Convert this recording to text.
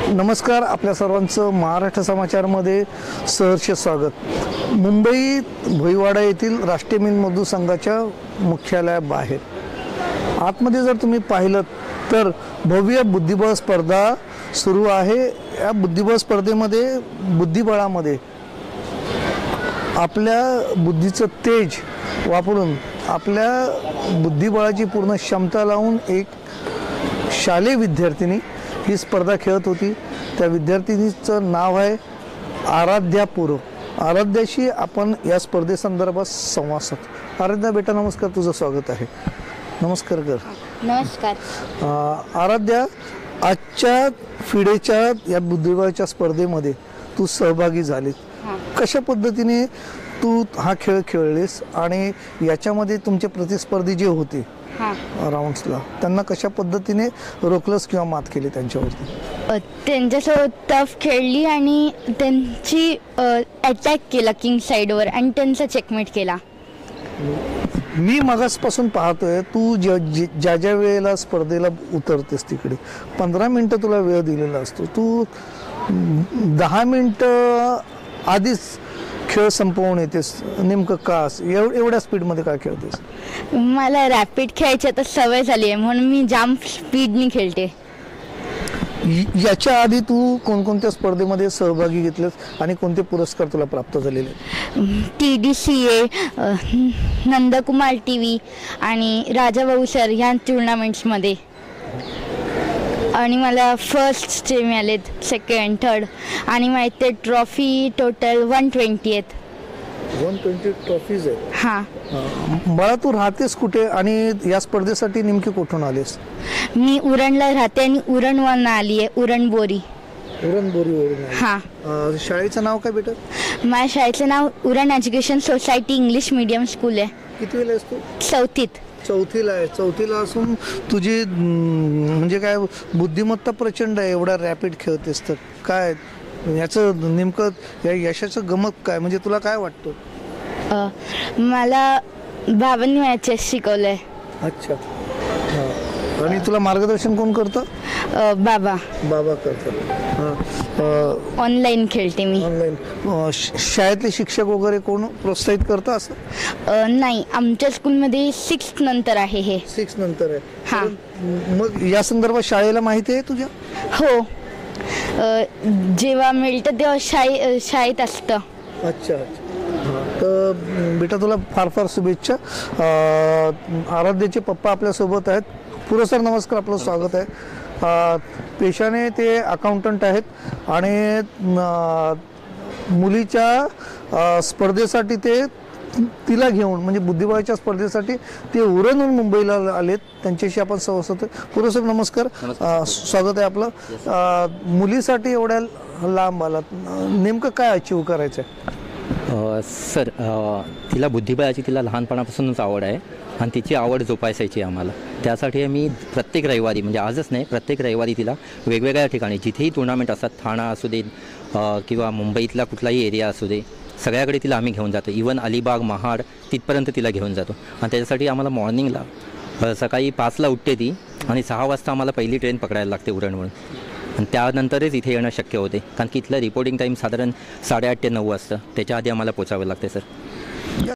नमस्कार, आपल्या सर्वांचं महाराष्ट्र समाचारमध्ये सहर्ष स्वागत। मुंबईत भोईवाडा येथील राष्ट्रीय मीन मजदूर संघाच्या मुख्यालयाबाहेर आतमध्ये जर तुम्ही पाहिलं तर भव्य बुद्धिबळ स्पर्धा सुरू आहे। या बुद्धिबळ स्पर्धेमध्ये बुद्धिबळामध्ये आपल्या बुद्धीचं तेज वापरून आपल्या बुद्धिबळाची पूर्ण क्षमता लावून एक शालेय विद्यार्थिनी ही स्पर्धा खेळत होती। त्या विद्यार्थिनीचं नाव आहे आराध्या पुरो। आराध्याशी आपण या स्पर्धेसंदर्भात संवाद साधू। आराध्या बेटा नमस्कार, तुझं स्वागत आहे। नमस्कार कर। नमस्कार। आराध्या, आजच्या फिडेच्या या बुद्धिबळाच्या स्पर्धेमध्ये तू सहभागी झाली, कशा पद्धतीने तू हा खेळ खेळलीस आणि याच्यामध्ये तुमचे प्रतिस्पर्धी जे होते राऊंड्सला त्यांना कशा पद्धतीने रोखलंस किंवा मात केली त्यांच्यावरती? त्यांच्यासोबत टफ खेळली आणि त्यांची अटॅक केला किंग साईडवर आणि त्यांचा चेकमेट केला। मी मगासपासून पाहतोय तू ज्या ज्या वेळेला स्पर्धेला उतरतेस तिकडे 15 मिनिटं तुला वेळ दिलेला असतो, तू 10 मिनिटं आधीच खेळ संपवून येतेस। नेमकं का एवढ्या स्पीडमध्ये काय खेळतेस? मला रॅपिड खेळायची आता सवय झाली आहे म्हणून मी जाम स्पीडनी खेळते। याच्या आधी तू कोणकोणत्या स्पर्धेमध्ये सहभागी घेतलेस आणि कोणते पुरस्कार तुला प्राप्त झालेले? TDCA, नंदकुमार TV आणि राजाभाऊ सर ह्या टुर्नामेंट्समध्ये, आणि मला फर्स्ट मिळालेत, सेकंड, थर्ड आणि माहिती ट्रॉफी टोटल 120 आहेत। 120 ट्रॉफीज आहेत? हां। बाळा, तू राहतेस कुठे आणि या स्पर्धेसाठी नेमकी कुठून आलीस? मी उरणला राहते आणि उरणवरून आली आहे, उरणबोरी। उरणबोरीवरून? हां। शाळेचं नाव काय बेटा? माझ्या शाळेचं नाव Uran Education Society English Medium School आहे। कितवीला आहेस तू? चौथीत। चौथीला आहे? चौथीला असून तुझी म्हणजे काय बुद्धिमत्ता प्रचंड आहे, एवढा रॅपिड खेळतेस तर काय याचं नेमकं या यशाचं गमत काय, म्हणजे तुला काय वाटतं? मला बाबांनी मला चेस शिकवलंय। अच्छा, आणि तुला मार्गदर्शन कोण करतं? बाबा करतात। ऑनलाईन खेळते मी। ऑनलाईन? शाळेतले शिक्षक वगैरे कोण प्रोत्साहित करतं असं? नाही, आमच्या स्कूलमध्ये 6th नंतर आहे हे। 6th नंतर आहे? हां। मग या संदर्भात शाळेला माहिती आहे तुझ्या? हो, जेव्हा मिळतं तेव्हा शाळेत असतं। अच्छा, तर बेटा तुला फार फार शुभेच्छा। आराध्याचे पप्पा आपल्यासोबत आहेत। पुरो सर नमस्कार, आपलं स्वागत आहे। पेशाने ते अकाउंटंट आहेत आणि मुलीच्या स्पर्धेसाठी ते तिला घेऊन म्हणजे बुद्धिबळाच्या स्पर्धेसाठी ते उरणहून मुंबईला आलेत। त्यांच्याशी आपण संवाद साधतोय। पुरो सर नमस्कार, स्वागत आहे आपलं। मुलीसाठी एवढ्या लांब आलात, नेमकं काय अचीव करायचं आहे? सर, तिला बुद्धिबळाची तिला लहानपणापासूनच आवड आहे आणि तिची आवड जोपासायची आम्हाला। त्यासाठी आम्ही प्रत्येक रविवारी, म्हणजे आजच नाही, प्रत्येक रविवारी तिला वेगवेगळ्या ठिकाणी जिथेही टुर्नामेंट असतात, ठाणा असू दे किंवा मुंबईतला कुठलाही एरिया असू दे, सगळ्याकडे तिला आम्ही घेऊन जातो। इवन अलिबाग, महाड तिथपर्यंत तिला घेऊन जातो। आणि त्याच्यासाठी आम्हाला मॉर्निंगला सकाळी 5ला उठते ती आणि 6 वाजता आम्हाला पहिली ट्रेन पकडायला लागते उरणवरून, आणि त्यानंतरच इथे येणं शक्य होते, कारण की इथलं रिपोर्टिंग टाईम साधारण 8:30 ते 9 असतं। त्याच्या आधी आम्हाला पोचावं लागते सर।